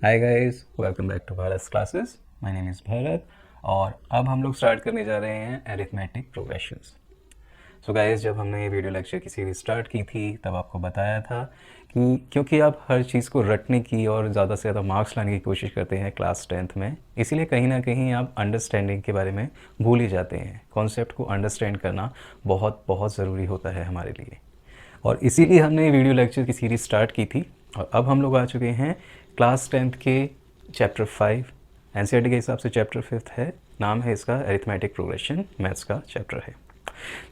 Hi guys, welcome back to Bharat classes. My name is Bharat और अब हम लोग स्टार्ट करने जा रहे हैं अरिथमेटिक प्रोग्रेशंस। सो गाइस, जब हमने ये वीडियो लेक्चर की सीरीज स्टार्ट की थी तब आपको बताया था कि क्योंकि आप हर चीज़ को रटने की और ज़्यादा से ज़्यादा मार्क्स लाने की कोशिश करते हैं क्लास 10th में, इसीलिए कहीं ना कहीं आप अंडरस्टैंडिंग के बारे में भूल ही जाते हैं। कॉन्सेप्ट को अंडरस्टैंड करना बहुत बहुत ज़रूरी होता है हमारे लिए, और इसीलिए हमने ये वीडियो लेक्चर की सीरीज़ स्टार्ट की थी। और अब हम लोग आ चुके हैं क्लास 10th के चैप्टर 5। एनसीईआरटी के हिसाब से चैप्टर 5th है, नाम है इसका अरिथमेटिक प्रोग्रेशन, मैथ्स का चैप्टर है।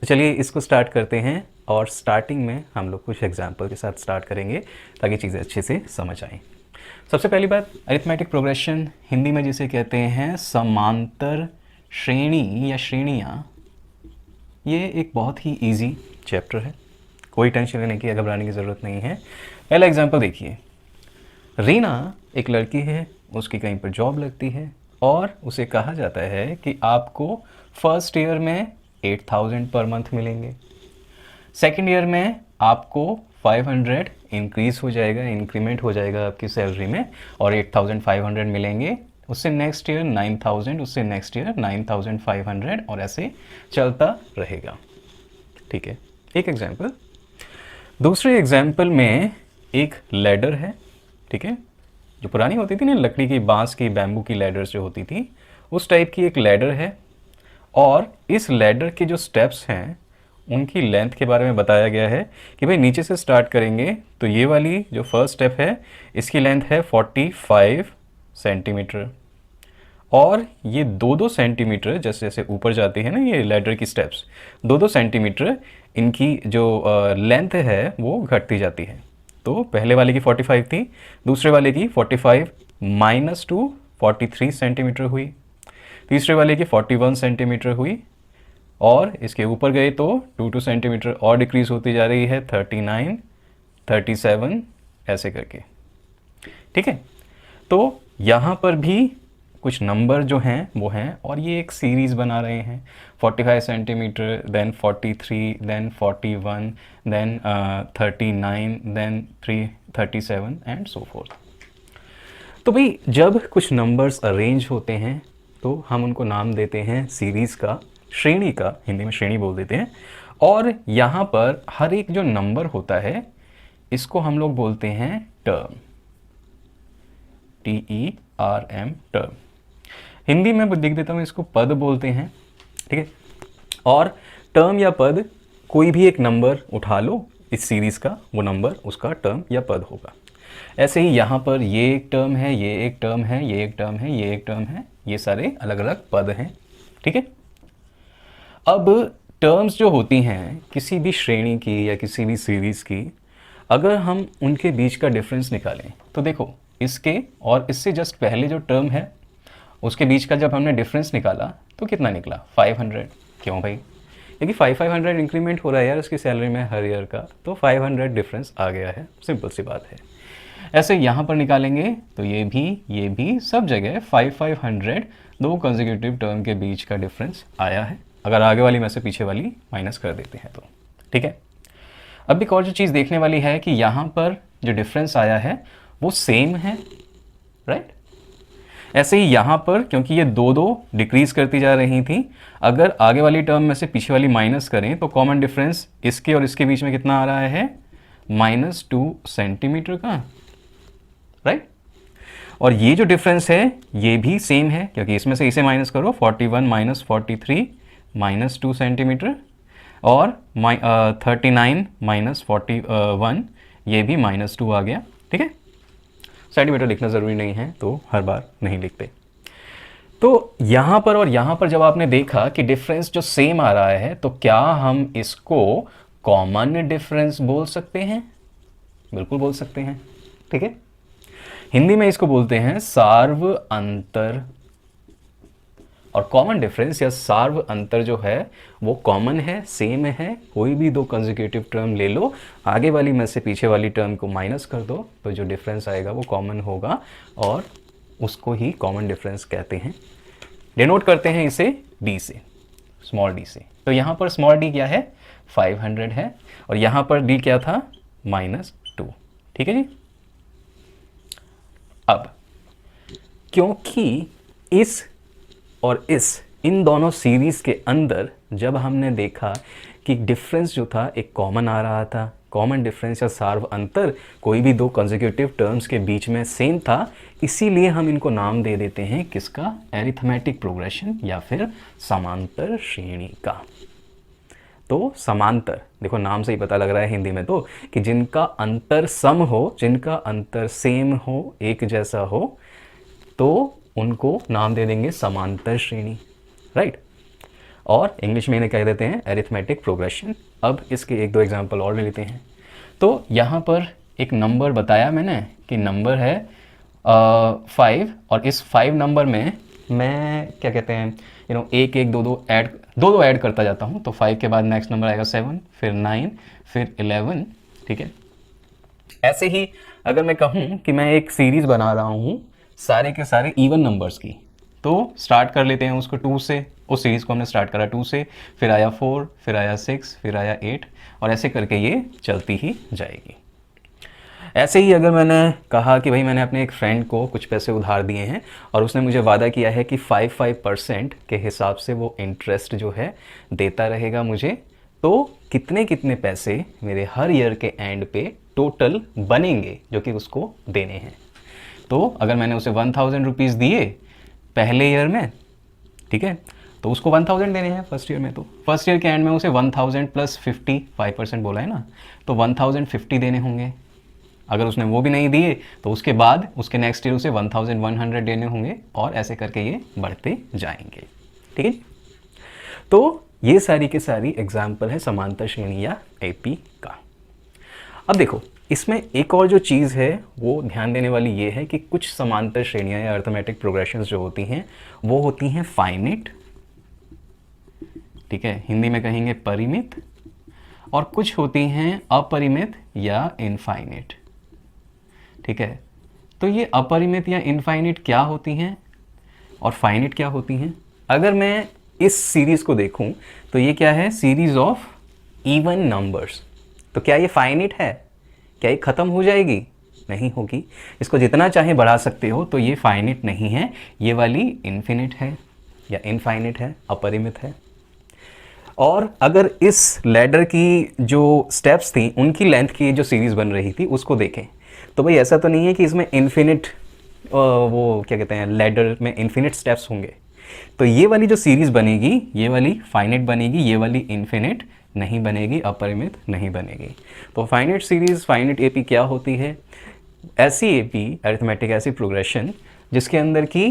तो चलिए इसको स्टार्ट करते हैं, और स्टार्टिंग में हम लोग कुछ एग्जाम्पल के साथ स्टार्ट करेंगे ताकि चीज़ें अच्छे से समझ आएँ। सबसे पहली बात, अरिथमेटिक प्रोग्रेशन हिंदी में जिसे कहते हैं समांतर श्रेणी या श्रेणियाँ, ये एक बहुत ही ईजी चैप्टर है। कोई टेंशन लेने की, घबराने की ज़रूरत नहीं है। पहला एग्जांपल देखिए, रीना एक लड़की है, उसकी कहीं पर जॉब लगती है और उसे कहा जाता है कि आपको फर्स्ट ईयर में 8,000 पर मंथ मिलेंगे, सेकेंड ईयर में आपको 500 इंक्रीज़ हो जाएगा, इंक्रीमेंट हो जाएगा आपकी सैलरी में और 8,500 मिलेंगे। उससे नेक्स्ट ईयर 9,000, उससे नेक्स्ट ईयर 9,500 और ऐसे चलता रहेगा। ठीक है, एक एग्जांपल। दूसरे एग्जाम्पल में एक लैडर है, ठीक है, जो पुरानी होती थी ना, लकड़ी की, बांस की, बैम्बू की लैडर्स जो होती थी, उस टाइप की एक लैडर है। और इस लैडर के जो स्टेप्स हैं उनकी लेंथ के बारे में बताया गया है कि भाई नीचे से स्टार्ट करेंगे तो ये वाली जो फर्स्ट स्टेप है इसकी लेंथ है 45 सेंटीमीटर, और ये 2-2 सेंटीमीटर जैसे जैसे ऊपर जाती है ना ये लैडर की स्टेप्स, 2-2 सेंटीमीटर इनकी जो लेंथ है वो घटती जाती है। तो पहले वाले की 45 थी, दूसरे वाले की 45 माइनस 2 43 सेंटीमीटर हुई, तीसरे वाले की 41 सेंटीमीटर हुई, और इसके ऊपर गए तो 2-2 सेंटीमीटर और डिक्रीज होती जा रही है, 39 37 ऐसे करके। ठीक है, तो यहाँ पर भी कुछ नंबर जो हैं वो हैं, और ये एक सीरीज़ बना रहे हैं। 45 centimetre, then 43, then 41, then 39, then 37 and so forth. तो भाई जब कुछ नंबर्स अरेंज होते हैं तो हम उनको नाम देते हैं सीरीज़ का, श्रेणी का, हिंदी में श्रेणी बोल देते हैं। और यहाँ पर हर एक जो नंबर होता है इसको हम लोग बोलते हैं टर्म, TERM, टर्म। हिंदी में लिख देता हूँ, इसको पद बोलते हैं। ठीक है, और टर्म या पद, कोई भी एक नंबर उठा लो इस सीरीज़ का, वो नंबर उसका टर्म या पद होगा। ऐसे ही यहाँ पर ये एक टर्म है, ये एक टर्म है, ये एक टर्म है, ये एक टर्म है, ये सारे अलग अलग पद हैं। ठीक है, अब टर्म्स जो होती हैं किसी भी श्रेणी की या किसी भी सीरीज़ की, अगर हम उनके बीच का डिफरेंस निकालें तो देखो, इसके और इससे जस्ट पहले जो टर्म है उसके बीच का जब हमने डिफरेंस निकाला तो कितना निकला, 500। क्यों भाई? क्योंकि 500 इंक्रीमेंट हो रहा है यार उसकी सैलरी में हर ईयर का, तो 500 डिफरेंस आ गया है, सिंपल सी बात है। ऐसे यहाँ पर निकालेंगे तो ये भी सब जगह 500 दो कंसेक्यूटिव टर्म के बीच का डिफरेंस आया है, अगर आगे वाली में से पीछे वाली माइनस कर देते हैं तो। ठीक है, अब एक और जो चीज़ देखने वाली है कि यहाँ पर जो डिफरेंस आया है वो सेम है, राइट। ऐसे ही यहाँ पर क्योंकि ये 2-2 डिक्रीज करती जा रही थी, अगर आगे वाली टर्म में से पीछे वाली माइनस करें तो कॉमन डिफरेंस इसके और इसके बीच में कितना आ रहा है, -2 सेंटीमीटर का, राइट। और ये जो डिफरेंस है ये भी सेम है क्योंकि इसमें से इसे माइनस करो, 41 माइनस 43 -2 सेंटीमीटर, और 39 माइनस 41 ये भी -2 आ गया। ठीक है, सेंटीमीटर लिखना ज़रूरी नहीं है तो हर बार नहीं लिखते। तो यहाँ पर और यहाँ पर जब आपने देखा कि डिफरेंस जो सेम आ रहा है तो क्या हम इसको कॉमन डिफरेंस बोल सकते हैं? बिल्कुल बोल सकते हैं। ठीक है, हिंदी में इसको बोलते हैं सार्व अंतर। और कॉमन डिफरेंस या सार्व अंतर जो है वो कॉमन है, सेम है। कोई भी दो कंसेक्यूटिव टर्म ले लो, आगे वाली में से पीछे वाली टर्म को माइनस कर दो तो जो डिफरेंस आएगा वो कॉमन होगा, और उसको ही कॉमन डिफरेंस कहते हैं। डिनोट करते हैं इसे डी से, स्मॉल डी से। तो यहाँ पर स्मॉल डी क्या है, 500 है, और यहाँ पर डी क्या था, -2। ठीक है जी। अब क्योंकि इस और इन दोनों सीरीज़ के अंदर जब हमने देखा कि डिफरेंस जो था एक कॉमन आ रहा था, कॉमन डिफरेंस या सार्व अंतर कोई भी दो कंसेक्यूटिव टर्म्स के बीच में सेम था, इसीलिए हम इनको नाम दे देते हैं किसका, एरिथमेटिक प्रोग्रेशन या फिर समांतर श्रेणी का। तो समांतर, देखो नाम से ही पता लग रहा है हिंदी में तो कि जिनका अंतर सम हो, जिनका अंतर सेम हो, एक जैसा हो, तो उनको नाम दे देंगे समांतर श्रेणी, राइट। और इंग्लिश में इन्हें कह देते हैं एरिथमेटिक प्रोग्रेशन। अब इसके एक दो एग्जांपल और ले लेते हैं। तो यहाँ पर एक नंबर बताया मैंने कि नंबर है 5, और इस 5 नंबर में मैं क्या कहते हैं एक एक दो ऐड करता जाता हूँ। तो 5 के बाद नेक्स्ट नंबर आएगा 7, फिर 9, फिर 11, ठीक है। ऐसे ही अगर मैं कहूँ कि मैं एक सीरीज़ बना रहा हूँ सारे के सारे इवन नंबर्स की, तो स्टार्ट कर लेते हैं उसको 2 से। उस सीरीज़ को हमने स्टार्ट करा 2 से, फिर आया 4, फिर आया 6, फिर आया 8, और ऐसे करके ये चलती ही जाएगी। ऐसे ही अगर मैंने कहा कि भाई मैंने अपने एक फ्रेंड को कुछ पैसे उधार दिए हैं और उसने मुझे वादा किया है कि 5% के हिसाब से वो इंटरेस्ट जो है देता रहेगा मुझे, तो कितने कितने पैसे मेरे हर ईयर के एंड पे टोटल बनेंगे जो कि उसको देने हैं। तो अगर मैंने उसे 1000 रुपीज़ दिए पहले ईयर में, ठीक है, तो उसको 1000 देने हैं फर्स्ट ईयर में। तो फर्स्ट ईयर के एंड में उसे 1000 प्लस 50, 5% बोला है ना, तो 1050 देने होंगे। अगर उसने वो भी नहीं दिए तो उसके बाद उसके नेक्स्ट ईयर उसे 1100 देने होंगे, और ऐसे करके ये बढ़ते जाएंगे, ठीक है। तो ये सारी की सारी एग्जाम्पल है समांतर श्रेणी या एपी का। अब देखो इसमें एक और जो चीज़ है वो ध्यान देने वाली ये है कि कुछ समांतर श्रेणियाँ या अर्थमेटिक प्रोग्रेशंस जो होती हैं वो होती हैं फाइनिट, ठीक है, हिंदी में कहेंगे परिमित, और कुछ होती हैं अपरिमित या इनफाइनिट, ठीक है। तो ये अपरिमित या इनफाइनिट क्या होती हैं और फाइनिट क्या होती हैं? अगर मैं इस सीरीज़ को देखूं तो ये क्या है, सीरीज़ ऑफ इवन नंबर्स। तो क्या ये फाइनिट है? क्या ये ख़त्म हो जाएगी? नहीं होगी। इसको जितना चाहे बढ़ा सकते हो, तो ये फाइनिट नहीं है, ये वाली इन्फिनिट है या इनफाइनिट है, अपरिमित है। और अगर इस लैडर की जो स्टेप्स थी उनकी लेंथ की जो सीरीज़ बन रही थी उसको देखें, तो भाई ऐसा तो नहीं है कि इसमें इन्फिनिट वो क्या कहते हैं लैडर में इन्फिनिट स्टेप्स होंगे। तो ये वाली जो सीरीज़ बनेगी ये वाली फाइनिट बनेगी, ये वाली इन्फिनिट नहीं बनेगी, अपरिमित नहीं बनेगी। तो फाइनिट सीरीज़, फाइनिट एपी क्या होती है? ऐसी एपी अरिथमेटिक ऐसी प्रोग्रेशन जिसके अंदर की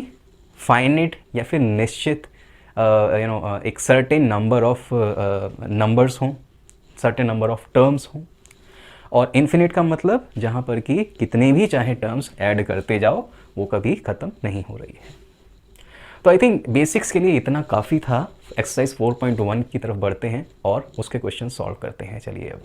फाइनिट या फिर निश्चित एक सर्टेन नंबर ऑफ नंबर्स हों, सर्टेन नंबर ऑफ टर्म्स हों, और इन्फिनिट का मतलब जहाँ पर कि कितने भी चाहे टर्म्स ऐड करते जाओ वो कभी ख़त्म नहीं हो रही है। तो आई थिंक बेसिक्स के लिए इतना काफ़ी था। एक्सरसाइज 4.1 की तरफ बढ़ते हैं और उसके क्वेश्चन सॉल्व करते हैं। चलिए अब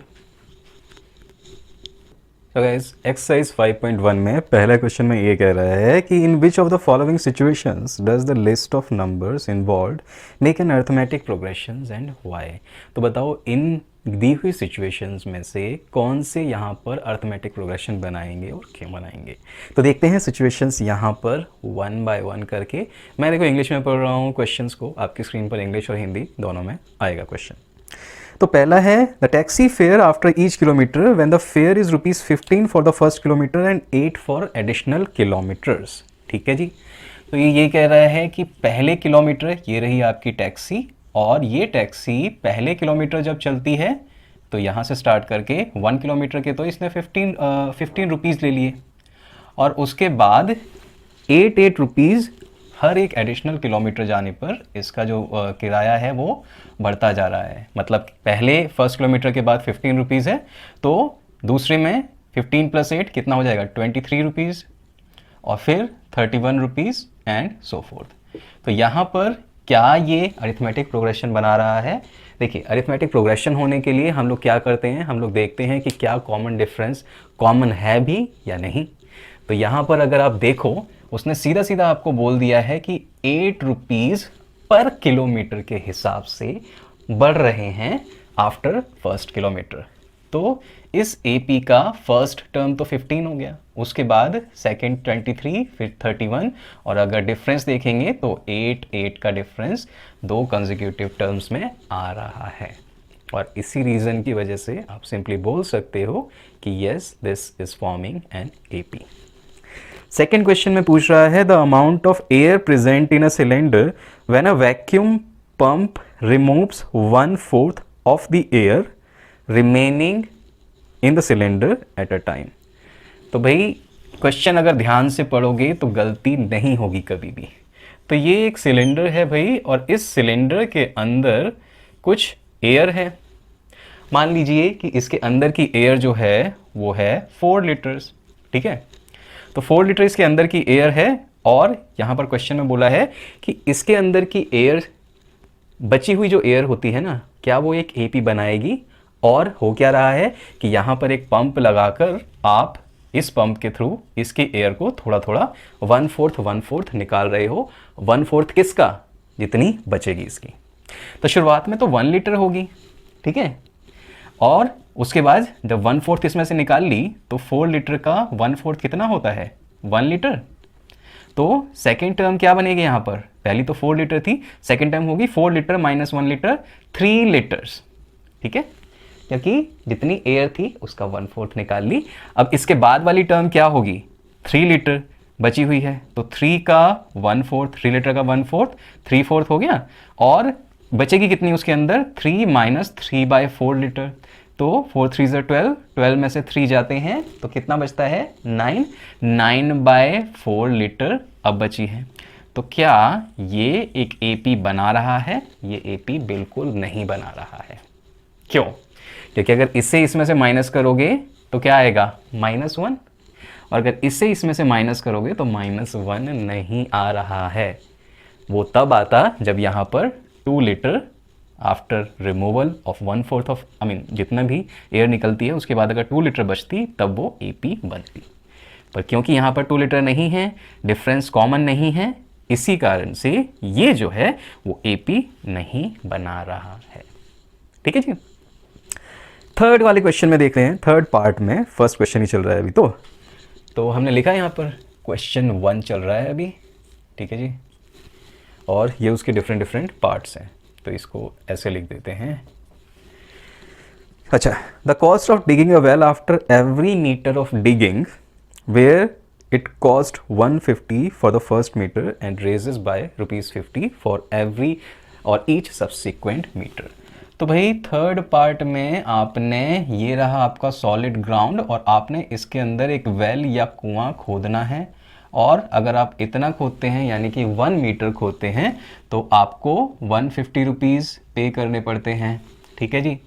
तो गाइस एक्सरसाइज 5.1 में पहला क्वेश्चन में ये कह रहा है कि in which of the following situations does the list of numbers involved make an arithmetic progressions and why. तो बताओ इन दी हुई सिचुएशंस में से कौन से यहाँ पर अरिथमेटिक प्रोग्रेशन बनाएंगे और क्यों बनाएंगे। तो देखते हैं सिचुएशंस यहाँ पर वन बाय वन करके। मैं देखो इंग्लिश में पढ़ रहा हूँ क्वेश्चंस को, आपकी स्क्रीन पर इंग्लिश और हिंदी दोनों में आएगा क्वेश्चन। तो पहला है the taxi fare after each kilometre when the fair is ₹15 for the first kilometre and 8 for additional kilometres. ठीक है जी। तो ये कह रहा है कि पहले किलोमीटर ये रही आपकी टैक्सी, और ये टैक्सी पहले किलोमीटर जब चलती है तो यहाँ से स्टार्ट करके 1 किलोमीटर के तो इसने 15 रुपीज़ ले लिए, और उसके बाद 8 रुपीज़ हर एक एडिशनल किलोमीटर जाने पर इसका जो किराया है वो बढ़ता जा रहा है। मतलब पहले फर्स्ट किलोमीटर के बाद 15 रुपीज़ है, तो दूसरे में 15 + 8 कितना हो जाएगा 23 रुपीज़, और फिर 31 रुपीज़ एंड सो फोर्थ। तो यहाँ पर क्या ये अरिथमेटिक प्रोग्रेशन बना रहा है? देखिए अरिथमेटिक प्रोग्रेशन होने के लिए हम लोग क्या करते हैं, हम लोग देखते हैं कि क्या कॉमन डिफरेंस कॉमन है भी या नहीं। तो यहाँ पर अगर आप देखो उसने सीधा सीधा आपको बोल दिया है कि 8 रुपीज़ पर किलोमीटर के हिसाब से बढ़ रहे हैं आफ्टर फर्स्ट किलोमीटर। तो इस AP का फर्स्ट टर्म तो 15 हो गया, उसके बाद सेकंड 23, फिर 31, और अगर डिफरेंस देखेंगे तो 8 का डिफरेंस दो कंसेक्यूटिव टर्म्स में आ रहा है। और इसी रीज़न की वजह से आप सिंपली बोल सकते हो कि yes this is forming an AP। Second question में पूछ रहा है the amount of air present in a cylinder when a vacuum pump removes 1/4 of the air remaining in the cylinder at a time. तो भाई question अगर ध्यान से पढ़ोगे तो गलती नहीं होगी कभी भी। तो ये एक सिलेंडर है भाई, और इस सिलेंडर के अंदर कुछ एयर है। मान लीजिए कि इसके अंदर की एयर जो है वो है 4 लीटर्स, ठीक है। तो 4 लीटर इसके अंदर की एयर है, और यहाँ पर क्वेश्चन में बोला है कि इसके अंदर की एयर, बची हुई जो एयर होती है ना, क्या वो एक AP बनाएगी। और हो क्या रहा है कि यहाँ पर एक पंप लगाकर आप इस पंप के थ्रू इसकी एयर को थोड़ा थोड़ा 1/4 निकाल रहे हो। 1/4 किसका, जितनी बचेगी इसकी। तो शुरुआत में तो 1 लीटर होगी, ठीक है, और उसके बाद जब 1/4 इसमें से निकाल ली तो 4 लीटर का 1/4 कितना होता है, 1 लीटर। तो सेकेंड टर्म क्या बनेगी यहाँ पर, पहली तो 4 लीटर थी, सेकेंड टर्म होगी 4 लीटर माइनस 1 लीटर, 3 लीटर्स, ठीक है, क्योंकि जितनी एयर थी उसका 1/4 निकाल ली। अब इसके बाद वाली टर्म क्या होगी, 3 लीटर बची हुई है, तो 3 का 1/4, 3 लीटर का 1/4, 3/4 हो गया, और बचेगी कितनी उसके अंदर, 3 माइनस 3/4 लीटर। तो 4 3 ज़ा 12, 12 में से 3 जाते हैं तो कितना बचता है, 9, 9/4 लीटर अब बची है। तो क्या ये एक AP बना रहा है, ये AP बिल्कुल नहीं बना रहा है। क्यों, क्योंकि अगर इससे इसमें से माइनस करोगे तो क्या आएगा, -1, और अगर इससे इसमें से माइनस करोगे तो -1 नहीं आ रहा है। वो तब आता जब यहाँ पर 2 litre after removal of 1/4 of जितना भी एयर निकलती है उसके बाद अगर 2 लीटर बचती तब वो AP बनती। पर क्योंकि यहाँ पर 2 लीटर नहीं है, डिफरेंस कॉमन नहीं है, इसी कारण से ये जो है वो AP नहीं बना रहा है, ठीक है जी। थर्ड वाले क्वेश्चन में देख रहे हैं, थर्ड पार्ट में, फर्स्ट क्वेश्चन ही चल रहा है अभी। तो हमने लिखा है यहाँ पर क्वेश्चन 1 चल रहा है अभी, ठीक है जी, और ये उसके डिफरेंट पार्ट्स हैं, तो इसको ऐसे लिख देते हैं। अच्छा, the cost of digging a well after every metre of digging where it cost 150 for the first metre and raises by ₹50 for every or each subsequent metre. तो भाई थर्ड पार्ट में आपने, ये रहा आपका सॉलिड ग्राउंड, और आपने इसके अंदर एक वेल या कुआं खोदना है, और अगर आप इतना खोदते हैं यानी कि 1 मीटर खोदते हैं तो आपको 150 रुपीज़ पे करने पड़ते हैं, ठीक है जी।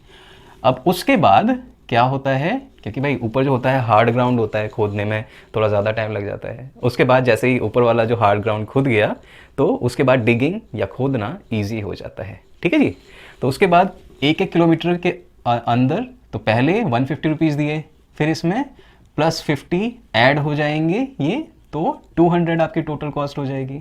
अब उसके बाद क्या होता है, क्योंकि भाई ऊपर जो होता है हार्ड ग्राउंड होता है, खोदने में थोड़ा ज़्यादा टाइम लग जाता है। उसके बाद जैसे ही ऊपर वाला जो हार्ड ग्राउंड खुद गया तो उसके बाद डिगिंग या खोदना ईजी हो जाता है, ठीक है जी। तो उसके बाद 1 किलोमीटर के अंदर तो पहले 150 रुपीज़ दिए, फिर इसमें +50 ऐड हो जाएंगे ये, तो 200 आपकी टोटल कॉस्ट हो जाएगी।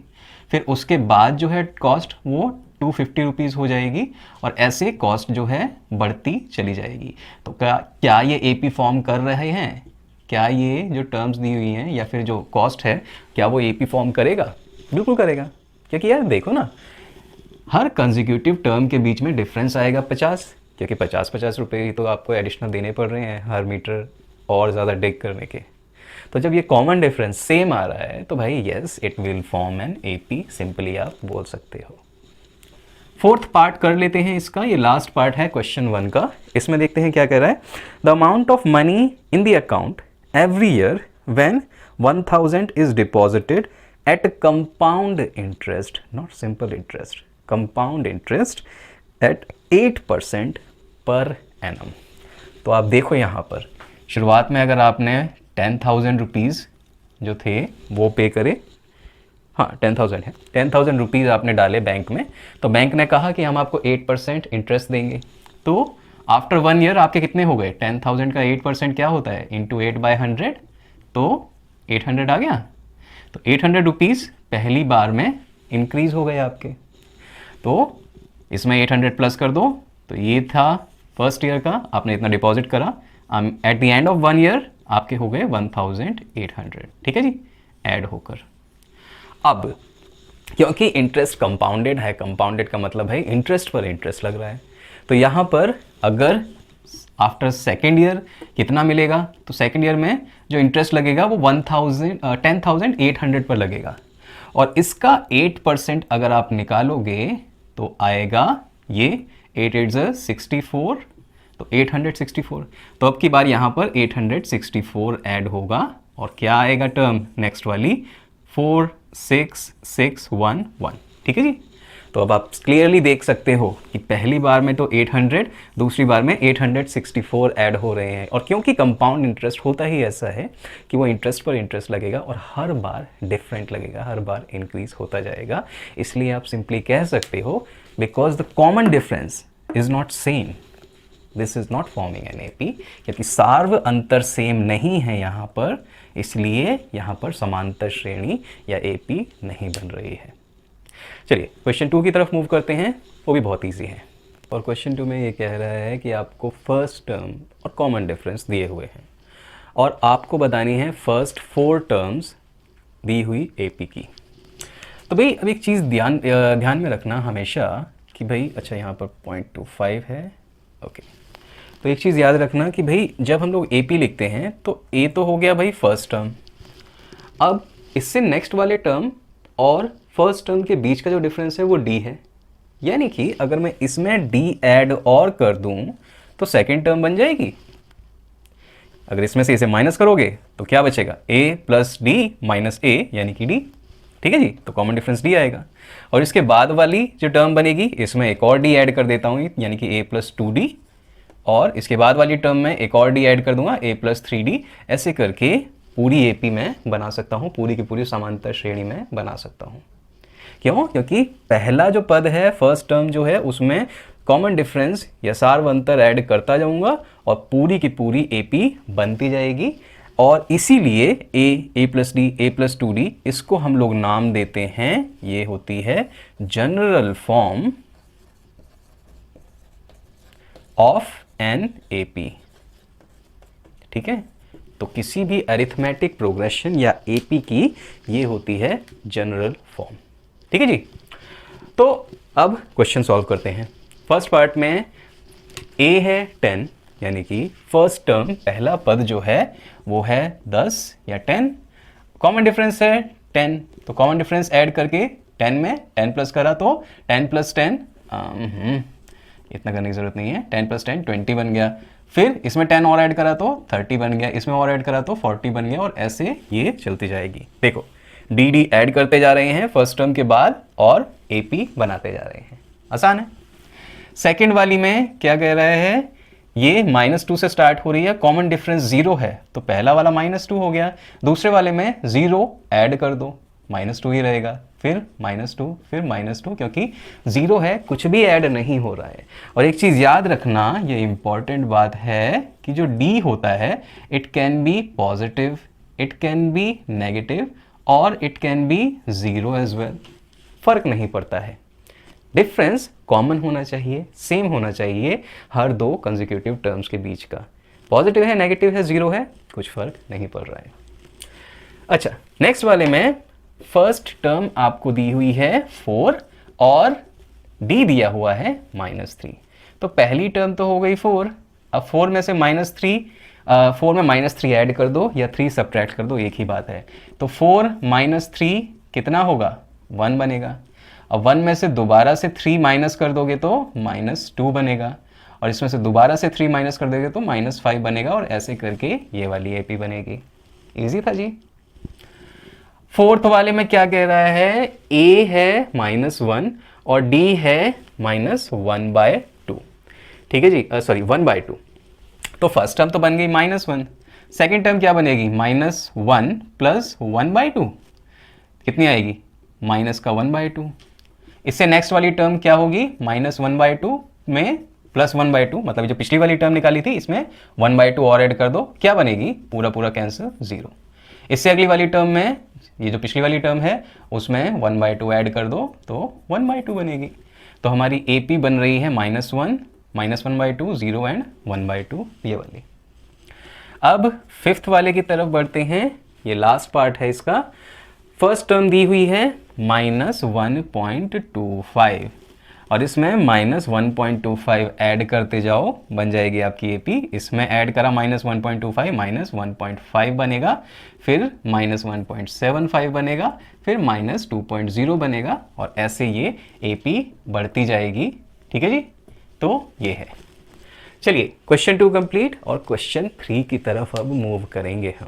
फिर उसके बाद जो है कॉस्ट वो 250 रुपीज़ हो जाएगी, और ऐसे कॉस्ट जो है बढ़ती चली जाएगी। तो क्या ये AP फॉर्म कर रहे हैं, क्या ये जो टर्म्स दी हुई हैं या फिर जो कॉस्ट है क्या वो AP फॉर्म करेगा, बिल्कुल करेगा। क्योंकि यार देखो ना, हर कंसेक्यूटिव टर्म के बीच में डिफरेंस आएगा 50, क्योंकि 50-50 रुपये ही तो आपको एडिशनल देने पड़ रहे हैं हर मीटर और ज़्यादा डिग करने के। तो जब ये कॉमन डिफरेंस सेम आ रहा है तो भाई yes it will form an AP, simply आप बोल सकते हो। फोर्थ पार्ट कर लेते हैं इसका, ये लास्ट पार्ट है क्वेश्चन 1 का। इसमें देखते हैं क्या कह रहा है, the amount of money in the account every year when 1000 is deposited at compound interest, not simple interest, compound interest at 8% पर एनम। तो आप देखो यहाँ पर शुरुआत में अगर आपने 10,000 रुपीज़ जो थे वो पे करे, हाँ 10,000 है, 10,000 रुपीज़ आपने डाले बैंक में, तो बैंक ने कहा कि हम आपको 8% इंटरेस्ट देंगे। तो आफ्टर 1 ईयर आपके कितने हो गए, 10,000 का 8% क्या होता है, इंटू 8/100, तो 800 आ गया। तो 800 रुपीज़ पहली बार में इंक्रीज़ हो गए आपके। तो इसमें 800 प्लस कर दो, तो ये था फर्स्ट ईयर का, आपने इतना डिपॉजिट करा, at the end of 1 year आपके हो गए 1800, ठीक है जी, ऐड होकर। अब क्योंकि इंटरेस्ट कंपाउंडेड है, कंपाउंडेड का मतलब है इंटरेस्ट पर इंटरेस्ट लग रहा है, तो यहाँ पर अगर आफ्टर सेकेंड ईयर कितना मिलेगा, तो सेकेंड ईयर में जो इंटरेस्ट लगेगा वो 10,800 पर लगेगा, और इसका 8% अगर आप निकालोगे तो आएगा ये 8 8 64, तो 864। तो अब की बार यहाँ पर 864 ऐड होगा, और क्या आएगा टर्म नेक्स्ट वाली 46611, ठीक है जी। तो अब आप क्लियरली देख सकते हो कि पहली बार में तो 800, दूसरी बार में 864 ऐड हो रहे हैं, और क्योंकि कंपाउंड इंटरेस्ट होता ही ऐसा है कि वो इंटरेस्ट पर इंटरेस्ट लगेगा और हर बार डिफरेंट लगेगा, हर बार इंक्रीज होता जाएगा, इसलिए आप सिंपली कह सकते हो because the common difference is not same, this is not forming an AP, क्योंकि सार्व अंतर सेम नहीं है यहाँ पर, इसलिए यहाँ पर समांतर श्रेणी या एपी नहीं बन रही है। चलिए क्वेश्चन 2 की तरफ मूव करते हैं, वो भी बहुत इजी है, और क्वेश्चन 2 में ये कह रहा है कि आपको फर्स्ट टर्म और कॉमन डिफरेंस दिए हुए हैं, और आपको बतानी है फर्स्ट 4 टर्म्स दी हुई एपी की। तो भाई अब एक चीज़ ध्यान में रखना हमेशा कि भाई अच्छा यहाँ पर 0.25 है, ओके। तो एक चीज़ याद रखना कि भाई जब हम लोग एपी लिखते हैं तो ए तो हो गया भाई फर्स्ट टर्म, अब इससे नेक्स्ट वाले टर्म और फर्स्ट टर्म के बीच का जो डिफरेंस है वो डी है, यानी कि अगर मैं इसमें डी ऐड और कर दूं तो सेकेंड टर्म बन जाएगी। अगर इसमें से इसे माइनस करोगे तो क्या बचेगा, ए प्लस डी माइनस ए यानी कि डी, ठीक है जी। तो कॉमन डिफरेंस डी आएगा, और इसके बाद वाली जो टर्म बनेगी इसमें एक और डी ऐड कर देता हूँ, यानी कि ए प्लस 2d, और इसके बाद वाली टर्म में एक और डी ऐड कर दूंगा a प्लस 3d, ऐसे करके पूरी एपी में बना सकता हूँ, पूरी की पूरी समांतर श्रेणी में बना सकता हूँ। क्यों? क्योंकि पहला जो पद है फर्स्ट टर्म जो है उसमें कॉमन डिफरेंस या सार्व अंतर ऐड करता जाऊंगा और पूरी की पूरी एपी बनती जाएगी, और इसीलिए a plus D a plus 2d इसको हम लोग नाम देते हैं, ये होती है general form of an AP, ठीक है। तो किसी भी अरिथमेटिक प्रोग्रेशन या एपी की ये होती है जनरल फॉर्म, ठीक है जी। तो अब क्वेश्चन सॉल्व करते हैं। फर्स्ट पार्ट में a है 10, यानी कि फर्स्ट टर्म पहला पद जो है वो है 10 या 10, कॉमन डिफरेंस है 10, तो कॉमन डिफरेंस ऐड करके 10 में 10 प्लस करा तो 10 प्लस 10 इतना करने की जरूरत नहीं है, 10 प्लस 10 20 बन गया, फिर इसमें 10 और ऐड करा तो 30 बन गया, इसमें और ऐड करा तो 40 बन गया, और ऐसे ये चलती जाएगी। देखो डी डी ऐड करते जा रहे हैं फर्स्ट टर्म के बाद और एपी बनाते जा रहे हैं, आसान है। सेकंड वाली में क्या कह रहा है, ये -2 से स्टार्ट हो रही है, कॉमन डिफरेंस 0 है, तो पहला वाला -2 हो गया, दूसरे वाले में 0 ऐड कर दो, -2 ही रहेगा, फिर -2 फिर -2, क्योंकि 0 है, कुछ भी ऐड नहीं हो रहा है। और एक चीज़ याद रखना, ये इंपॉर्टेंट बात है कि जो d होता है it can be positive, it can be negative, और it can be 0 as well, फर्क नहीं पड़ता है। डिफरेंस कॉमन होना चाहिए, सेम होना चाहिए हर दो कंसेक्यूटिव टर्म्स के बीच का, पॉजिटिव है नेगेटिव है 0 है, कुछ फर्क नहीं पड़ रहा है। अच्छा नेक्स्ट वाले में फर्स्ट टर्म आपको दी हुई है 4 और d दिया हुआ है -3, तो पहली टर्म तो हो गई 4, अब 4 में से -3 4 में -3 ऐड कर दो या 3 सब्ट्रैक्ट कर दो, एक ही बात है, तो 4 - 3 कितना होगा, 1 बनेगा। अब 1 में से दोबारा से 3 माइनस कर दोगे तो -2 बनेगा, और इसमें से दोबारा से 3 माइनस कर दोगे तो -5 बनेगा, और ऐसे करके ये वाली एपी बनेगी। इजी था जी। फोर्थ वाले में क्या कह रहा है, a है -1 और d है -1/2, ठीक है जी, सॉरी 1/2। तो फर्स्ट टर्म तो बन गई -1, सेकेंड टर्म क्या बनेगी, -1 प्लस 1/2, कितनी आएगी, माइनस का 1/2। इससे नेक्स्ट वाली टर्म क्या होगी, -1/2 में +1/2, मतलब जो पिछली वाली टर्म निकाली थी इसमें 1/2 और ऐड कर दो, क्या बनेगी, पूरा पूरा कैंसिल 0। इससे अगली वाली टर्म में, ये जो पिछली वाली टर्म है उसमें 1/2 ऐड कर दो तो 1/2 बनेगी। तो हमारी AP बन रही है -1, -1/2, 0 एंड 1/2, ये वाली। अब फिफ्थ वाले की तरफ बढ़ते हैं, ये लास्ट पार्ट है इसका। फर्स्ट टर्म दी हुई है -1.25 और इसमें -1.25 ऐड करते जाओ, बन जाएगी आपकी एपी। इसमें ऐड करा -1.25 -1.5 बनेगा, फिर -1.75 बनेगा, फिर -2.0 बनेगा और ऐसे ये एपी बढ़ती जाएगी। ठीक है जी, तो ये है। चलिए क्वेश्चन 2 कंप्लीट और क्वेश्चन 3 की तरफ अब मूव करेंगे हम।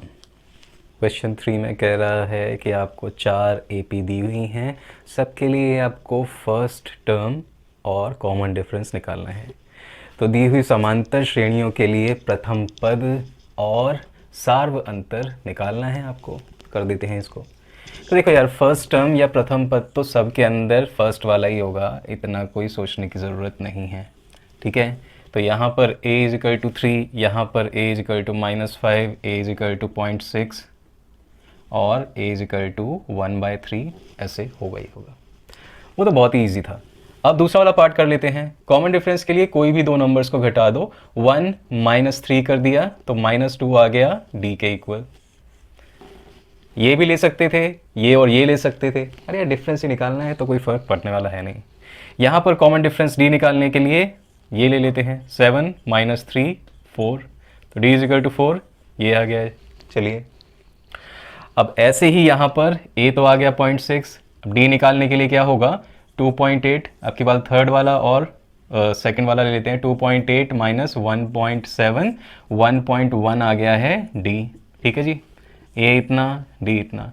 क्वेश्चन 3 में कह रहा है कि आपको 4 एपी दी हुई हैं, सबके लिए आपको फर्स्ट टर्म और कॉमन डिफरेंस निकालना है। तो दी हुई समांतर श्रेणियों के लिए प्रथम पद और सार्व अंतर निकालना है आपको। कर देते हैं इसको। तो देखो यार, फर्स्ट टर्म या प्रथम पद तो सबके अंदर फर्स्ट वाला ही होगा, इतना कोई सोचने की ज़रूरत नहीं है। ठीक है, तो यहाँ पर a = 3, यहाँ पर a = -5, a = 0.6 और a = 1/3, ऐसे होगा ही होगा। वो तो बहुत ही ईजी था। अब दूसरा वाला पार्ट कर लेते हैं। कॉमन डिफरेंस के लिए कोई भी दो नंबर्स को घटा दो। 1 -3 कर दिया तो -2 आ गया d के इक्वल। ये भी ले सकते थे, ये और ये ले सकते थे। अरे यार, डिफरेंस ही निकालना है तो कोई फ़र्क पड़ने वाला है नहीं। यहाँ पर कॉमन डिफरेंस d निकालने के लिए ये ले लेते हैं। 7 - 3 4, तो d = 4, ये आ गया है। चलिए अब ऐसे ही यहाँ पर a तो आ गया 0.6, अब d निकालने के लिए क्या होगा 2.8। आपके पास थर्ड वाला और सेकंड वाला ले लेते हैं। 2.8 - 1.7, 1.1 आ गया है d। ठीक है जी, a इतना d इतना।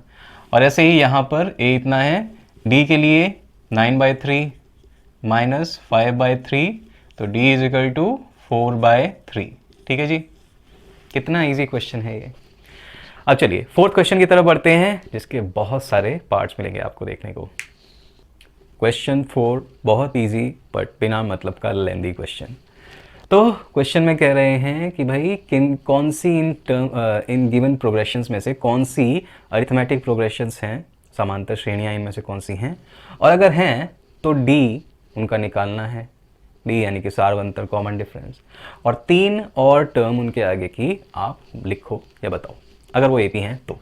और ऐसे ही यहाँ पर a इतना है, d के लिए 9/3 - 5/3, तो d = 4/3। ठीक है जी, कितना इजी क्वेश्चन है ये। अब चलिए फोर्थ क्वेश्चन की तरफ बढ़ते हैं, जिसके बहुत सारे पार्ट्स मिलेंगे आपको देखने को। क्वेश्चन 4 बहुत इजी बट बिना मतलब का लेंदी क्वेश्चन। तो क्वेश्चन में कह रहे हैं कि भाई कौन सी इन गिवन प्रोग्रेशंस में से कौन सी अरिथमेटिक प्रोग्रेशंस हैं, समांतर श्रेणियां इनमें से कौन सी हैं, और अगर हैं तो d उनका निकालना है। d यानी कि सार्वंतर कॉमन डिफरेंस, और 3 और टर्म उनके आगे की आप लिखो या बताओ अगर वो एपी हैं तो।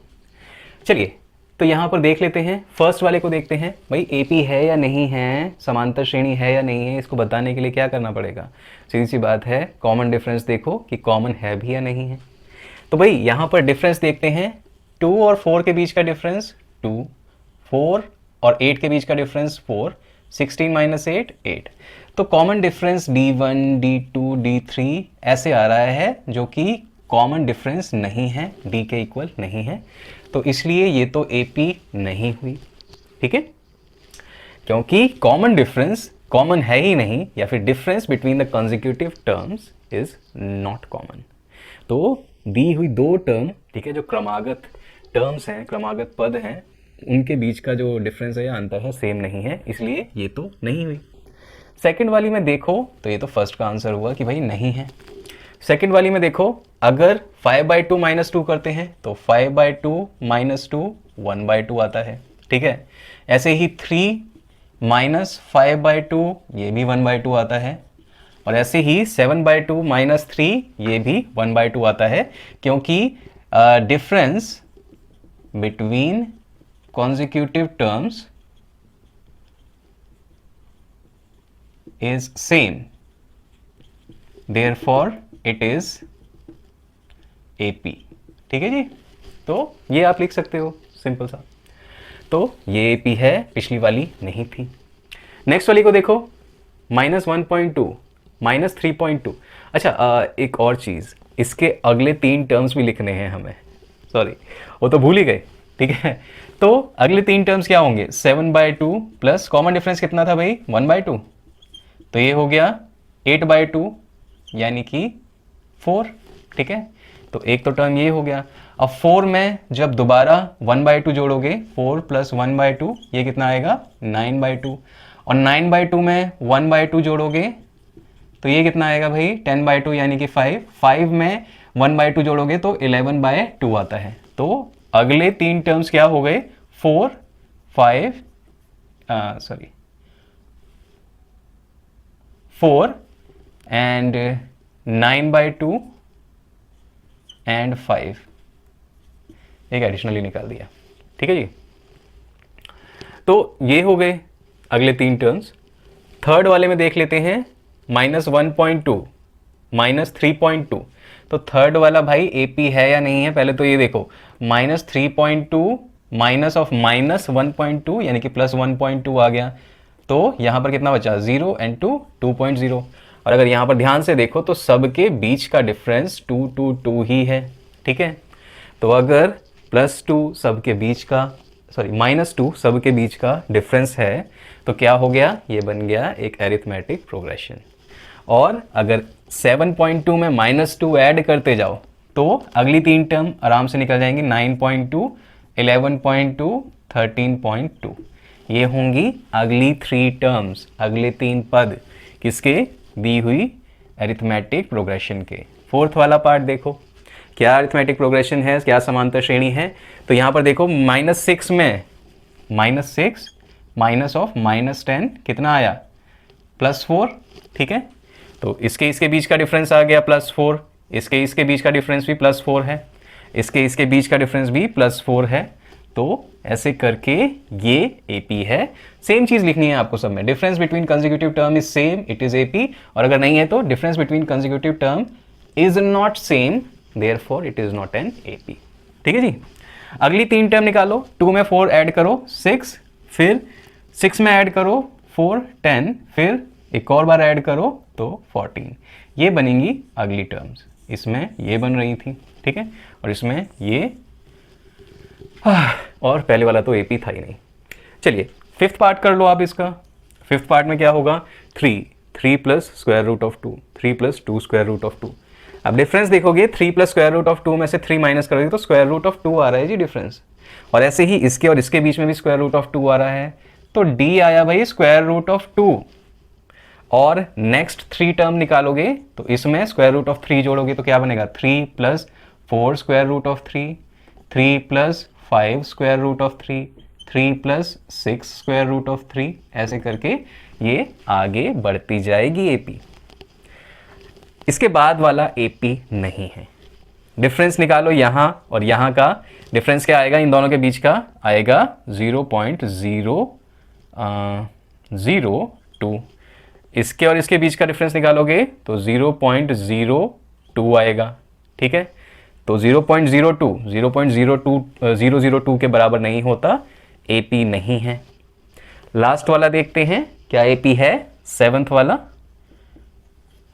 चलिए तो यहाँ पर देख लेते हैं, फर्स्ट वाले को देखते हैं। भाई एपी है या नहीं है, समांतर श्रेणी है या नहीं है, इसको बताने के लिए क्या करना पड़ेगा। सीधी सी बात है, कॉमन डिफरेंस देखो कि कॉमन है भी या नहीं है। तो भाई यहाँ पर डिफरेंस देखते हैं, 2 और 4 के बीच का डिफरेंस 2, 4 और 8 के बीच का डिफरेंस 4, 16 - 8 8। तो common difference d1 d2 d3 ऐसे आ रहा है, जो कि कॉमन डिफरेंस नहीं है, d के इक्वल नहीं है, तो इसलिए ये तो AP नहीं हुई। ठीक है, क्योंकि कॉमन डिफरेंस कॉमन है ही नहीं, या फिर difference between the consecutive terms is not common. तो दी हुई दो टर्म, ठीक है, जो क्रमागत टर्म्स हैं, क्रमागत पद हैं, उनके बीच का जो डिफरेंस है या अंतर है सेम नहीं है, इसलिए ये तो नहीं हुई। सेकंड वाली में देखो तो ये तो फर्स्ट का आंसर हुआ कि भाई नहीं है। सेकंड वाली में देखो, अगर 5/2 - 2 करते हैं तो 5/2 - 2 1/2 आता है। ठीक है, ऐसे ही 3 - 5/2 ये भी 1/2 आता है, और ऐसे ही 7/2 - 3 ये भी 1/2 आता है, क्योंकि difference between consecutive terms is same, therefore it is AP। ठीक है जी, तो ये आप लिख सकते हो सिंपल सा। तो ये AP है, पिछली वाली नहीं थी। नेक्स्ट वाली को देखो, -1.2 -3.2। अच्छा एक और चीज़, इसके अगले 3 टर्म्स भी लिखने हैं हमें, सॉरी वो तो भूल ही गए। ठीक है, तो अगले 3 टर्म्स क्या होंगे, 7/2 प्लस कॉमन डिफरेंस कितना था भाई 1/2, तो ये हो गया 8/2 यानी कि 4। ठीक है, तो एक तो टर्म ये हो गया। अब 4 में जब दोबारा 1/2 जोड़ोगे, 4 + 1/2 ये कितना आएगा 9/2, और 9/2 में 1/2 जोड़ोगे तो ये कितना आएगा भाई 10/2 यानी कि 5। 5 में 1/2 जोड़ोगे तो 11/2 आता है। तो अगले 3 टर्म्स क्या हो गए 4 एंड 9/2 एंड 5, एक एडिशनली निकाल दिया। ठीक है जी, तो ये हो गए अगले 3 टर्म्स। थर्ड वाले में देख लेते हैं, -1.2 -3.2। तो थर्ड वाला भाई AP है या नहीं है, पहले तो ये देखो, -3.2 माइनस ऑफ -1.2 यानी कि +1.2 आ गया। तो यहाँ पर कितना बचा, 0 एंड 2 2.0। और अगर यहाँ पर ध्यान से देखो तो सबके बीच का डिफरेंस 2 2 2 ही है। ठीक है, तो अगर +2 सबके बीच का, सॉरी -2 सबके बीच का डिफरेंस है तो क्या हो गया, ये बन गया एक एरिथमेटिक प्रोग्रेशन। और अगर 7.2 में -2 ऐड करते जाओ तो अगली 3 टर्म आराम से निकल जाएंगी, 9.2 11.2 13.2। ये होंगी अगली 3 टर्म्स, अगले 3 पद किसके, दी हुई एरिथमेटिक प्रोग्रेशन के। फोर्थ वाला पार्ट देखो, क्या अरिथमेटिक प्रोग्रेशन है, क्या समांतर श्रेणी है। तो यहाँ पर देखो -6 में -6 माइनस ऑफ -10 कितना आया, +4। ठीक है, तो इसके बीच का डिफरेंस आ गया +4, इसके बीच का डिफरेंस भी +4 है, इसके बीच का डिफरेंस भी +4 है। तो ऐसे करके ये AP है। सेम चीज़ लिखनी है आपको सब में, difference between consecutive term is same, it is AP। और अगर नहीं है तो difference between consecutive term is not same, therefore it is not an AP। ठीक है जी, अगली 3 टर्म निकालो, 2 में 4 ऐड करो 6, फिर 6 में ऐड करो 4 10, फिर एक और बार ऐड करो तो 14। ये बनेंगी अगली टर्म्स। इसमें ये बन रही थी, ठीक है, और इसमें ये, और पहले वाला तो AP था ही नहीं। चलिए 5th पार्ट कर लो आप इसका। 5th पार्ट में क्या होगा, 3 plus square root of 2, 3 plus 2 square root of 2। अब डिफरेंस देखोगे, 3 प्लस स्क्वायर रूट ऑफ 2 में से 3 माइनस करोगे तो स्क्वायर रूट ऑफ 2 आ रहा है जी डिफरेंस। और ऐसे ही इसके और इसके बीच में भी स्क्वायर रूट ऑफ 2 आ रहा है, तो D आया भाई स्क्वायर रूट ऑफ 2। और नेक्स्ट 3 टर्म निकालोगे तो इसमें स्क्वायर रूट ऑफ 3 जोड़ोगे तो क्या बनेगा, 3 plus 4 square root of 3, 3 plus 5 square root of 3, 3 plus 6 square root of 3। ऐसे करके ये आगे बढ़ती जाएगी AP। इसके बाद वाला AP नहीं है। डिफरेंस निकालो यहाँ और यहाँ का डिफरेंस क्या आएगा, इन दोनों के बीच का आएगा 0.002। इसके और इसके बीच का डिफरेंस निकालोगे तो 0.02 आएगा। ठीक है, तो 0.02 के बराबर नहीं होता, AP नहीं है। लास्ट वाला देखते हैं, क्या AP है, 7th वाला।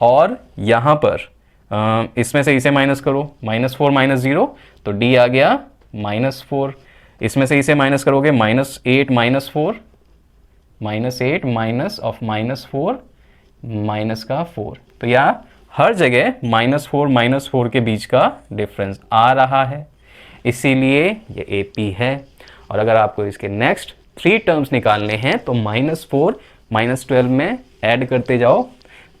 और यहाँ पर इसमें से इसे माइनस करो, -4 -0 तो D आ गया -4। इसमें से इसे माइनस करोगे, -8 -4, -8 माइनस ऑफ -4 माइनस का 4। तो यहाँ हर जगह -4 के बीच का डिफरेंस आ रहा है, इसीलिए ये AP है। और अगर आपको इसके नेक्स्ट 3 टर्म्स निकालने हैं तो -4 -12 में ऐड करते जाओ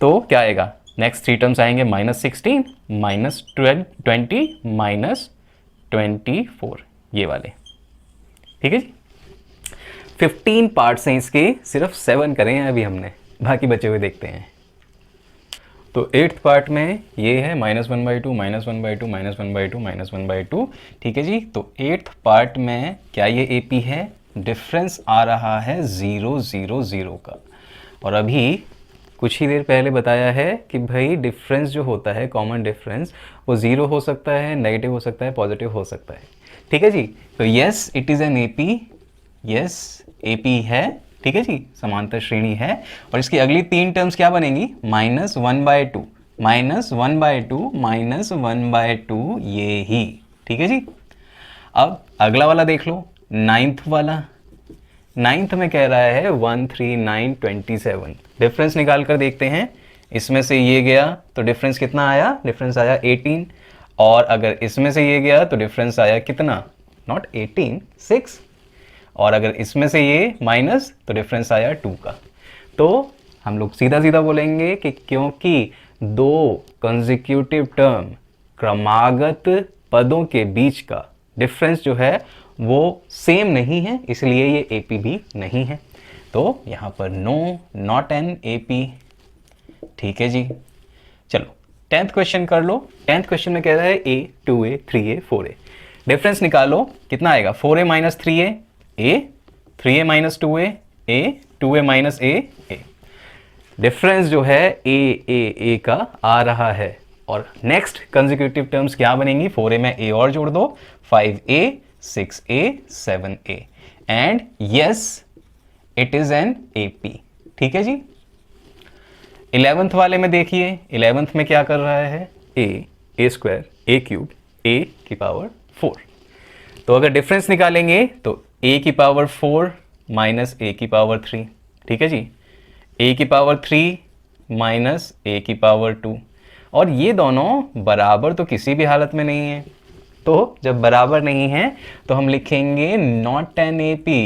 तो क्या आएगा, नेक्स्ट 3 टर्म्स आएंगे -16 -20 -24, ये वाले। ठीक है जी, 15 पार्ट्स हैं इसके, सिर्फ 7 करे हैं अभी हमने, बाकी बचे हुए देखते हैं। तो 8th पार्ट में ये है -1/2 -1/2 -1/2 -1/2। ठीक है जी, तो 8th पार्ट में क्या ये AP है, डिफरेंस आ रहा है 0 0 0 का। और अभी कुछ ही देर पहले बताया है कि भाई डिफरेंस जो होता है, कॉमन डिफरेंस, वो 0 हो सकता है, नेगेटिव हो सकता है, पॉजिटिव हो सकता है। ठीक है जी, तो yes it is an AP, yes AP है। ठीक है जी, समांतर श्रेणी है। और इसकी अगली 3 टर्म्स क्या बनेंगी, -1/2 -1/2 ये ही। ठीक है जी, अब अगला वाला देख लो, 9th वाला। 9th में कह रहा है 1 3 9 27। डिफरेंस निकाल कर देखते हैं, इसमें से ये गया तो डिफरेंस कितना आया, डिफरेंस आया 18। और अगर इसमें से ये गया तो डिफरेंस आया कितना, नॉट 18 6। और अगर इसमें से ये माइनस तो डिफरेंस आया 2 का। तो हम लोग सीधा सीधा बोलेंगे कि क्योंकि 2 कंसेक्यूटिव टर्म क्रमागत पदों के बीच का डिफरेंस जो है वो सेम नहीं है, इसलिए ये AP भी नहीं है। तो यहाँ पर नो, नॉट एन AP। ठीक है जी, चलो 10th क्वेश्चन कर लो। 10th क्वेश्चन में कह रहा है a, 2a, 3a, 4a। Difference निकालो, कितना आएगा? 4a minus 3a, a, 3a minus 2a, a, 2a minus a, a। Difference जो है a का आ रहा है। और नेक्स्ट कंसेक्यूटिव टर्म्स क्या बनेंगी? 4a में a और जोड़ दो, 5a, 6a, 7a, and yes it is an AP। ठीक है जी। 11th वाले में देखिए, 11th में क्या कर रहा है? a square, a cube, a की पावर 4। तो अगर डिफरेंस निकालेंगे तो a की पावर 4 माइनस a की पावर 3। ठीक है जी। a की पावर 3 माइनस a की पावर 2, और ये दोनों बराबर तो किसी भी हालत में नहीं है। तो जब बराबर नहीं है तो हम लिखेंगे नॉट एन AP।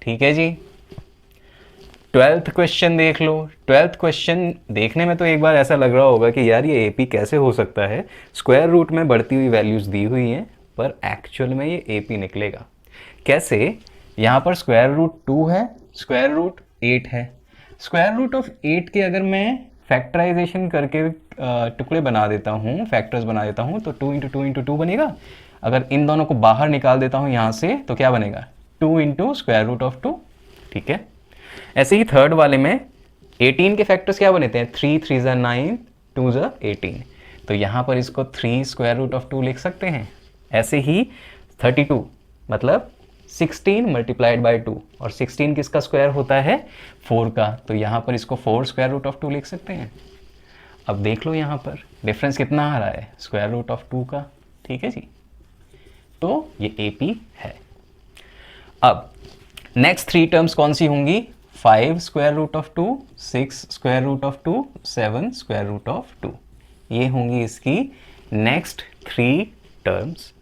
ठीक है जी। 12th क्वेश्चन देख लो। 12th क्वेश्चन देखने में तो एक बार ऐसा लग रहा होगा कि यार ये AP कैसे हो सकता है, स्क्वायर रूट में बढ़ती हुई वैल्यूज दी हुई हैं, पर एक्चुअल में ये AP निकलेगा कैसे? यहाँ पर स्क्वायर रूट 2 है, स्क्वायर रूट 8 है। स्क्वायर रूट ऑफ 8 के अगर मैं फैक्टराइजेशन करके टुकड़े बना देता हूँ, फैक्टर्स बना देता हूँ, तो 2 इंटू 2 इंटू 2 बनेगा। अगर इन दोनों को बाहर निकाल देता हूँ यहाँ से तो क्या बनेगा? 2 इंटू स्क्वायर रूट ऑफ 2। ठीक है। ऐसे ही थर्ड वाले में 18 के फैक्टर्स क्या बने थे? 3 3 ज़ा 9, 2 ज़ा 18। तो यहाँ पर इसको 3 स्क्वायर रूट ऑफ 2 लिख सकते हैं। ऐसे ही 32 मतलब 16 मल्टीप्लाइड बाई 2, और 16 किसका स्क्वायर होता है? 4 का। तो यहाँ पर इसको 4 स्क्वायर रूट ऑफ 2 लिख सकते हैं। अब देख लो यहाँ पर डिफरेंस कितना आ रहा है? स्क्वायर रूट ऑफ 2 का। ठीक है जी। तो ये AP है। अब नेक्स्ट 3 टर्म्स कौन सी होंगी? 5 square root of 2, 6 square root of 2, 7 square root of 2। ये होंगी इसकी नेक्स्ट 3 टर्म्स।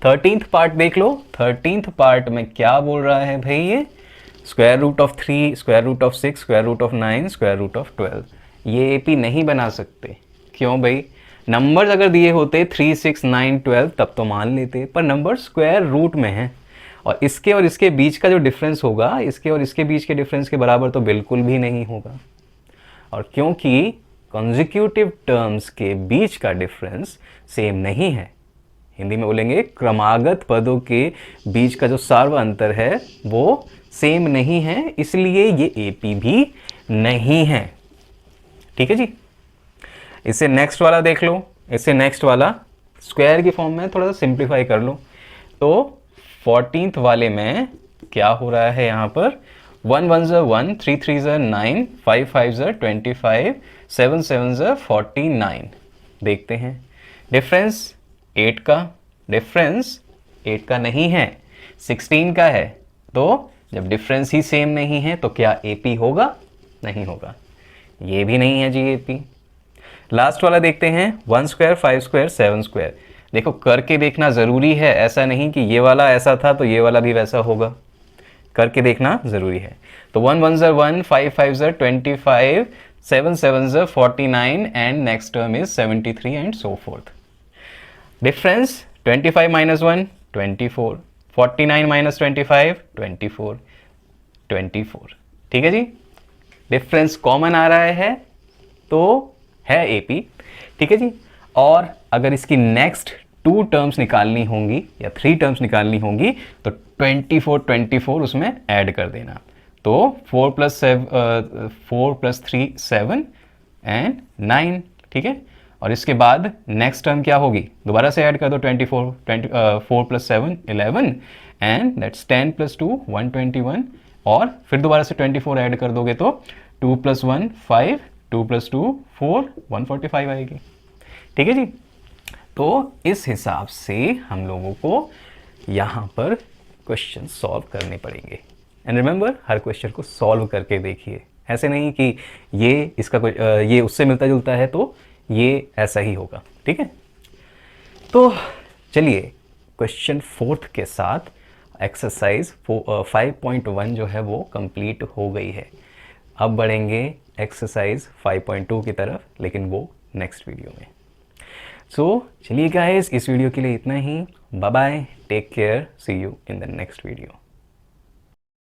13th पार्ट देख लो। 13th पार्ट में क्या बोल रहा है भाई? ये square root of 3, square root of 6, square root of 9, square root of 12। ये AP नहीं बना सकते। क्यों भाई? नंबर्स अगर दिए होते 3, 6, 9, 12 तब तो मान लेते, पर नंबर स्क्वायर रूट में है, और इसके बीच का जो डिफरेंस होगा इसके और इसके बीच के डिफरेंस के बराबर तो बिल्कुल भी नहीं होगा। और क्योंकि कंसेक्यूटिव टर्म्स के बीच का डिफरेंस सेम नहीं है, हिंदी में बोलेंगे क्रमागत पदों के बीच का जो सार्व अंतर है वो सेम नहीं है, इसलिए ये AP भी नहीं है। ठीक है जी। इससे नेक्स्ट वाला देख लो। इससे नेक्स्ट वाला स्क्वायर की फॉर्म में थोड़ा सा सिंप्लीफाई कर लो। तो 14th वाले में क्या हो रहा है? यहाँ पर 1 1 ज़ा 1, 3 3 ज़ा 9, 5 5 ज़ा 25, 7 7 ज़ा 49। देखते हैं डिफरेंस 8 का। डिफरेंस 8 का नहीं है, 16 का है। तो जब डिफरेंस ही सेम नहीं है तो क्या AP होगा? नहीं होगा। ये भी नहीं है जी AP। लास्ट वाला देखते हैं। 1 स्क्वायर, 5 स्क्वायर, 7 स्क्वायर। देखो करके देखना ज़रूरी है, ऐसा नहीं कि ये वाला ऐसा था तो ये वाला भी वैसा होगा, करके देखना ज़रूरी है। तो 1 1 ज़ा 1, 5 5 ज़ा 25, 7 7 ज़ा 49, and next term is 73 and so fourth. Difference 25 minus 1, 24, 49 minus 25, 24, 24। ठीक है जी। डिफरेंस कॉमन आ रहा है तो है AP। ठीक है जी। और अगर इसकी नेक्स्ट 2 टर्म्स निकालनी होंगी या 3 टर्म्स निकालनी होंगी तो 24 उसमें ऐड कर देना। तो 4 + 3 7 एंड 9। ठीक है। और इसके बाद नेक्स्ट टर्म क्या होगी? दोबारा से ऐड कर दो 24, 4 + 7 11, एंड दैट्स 10 + 2 121, और फिर दोबारा से 24 ऐड कर दोगे तो 2 + 1 5, 2 + 2 4, 145 आएगी। ठीक है जी। तो इस हिसाब से हम लोगों को यहाँ पर क्वेश्चन सॉल्व करने पड़ेंगे। एंड रिमेंबर, हर क्वेश्चन को सॉल्व करके देखिए। ऐसे नहीं कि ये उससे मिलता जुलता है तो ये ऐसा ही होगा। ठीक है। तो चलिए क्वेश्चन 4th के साथ एक्सरसाइज 5.1 जो है वो कंप्लीट हो गई है। अब बढ़ेंगे एक्सरसाइज 5.2 की तरफ, लेकिन वो नेक्स्ट वीडियो में। सो चलिए गाइस, इस वीडियो के लिए इतना ही। Bye bye, take care, see you in the next video.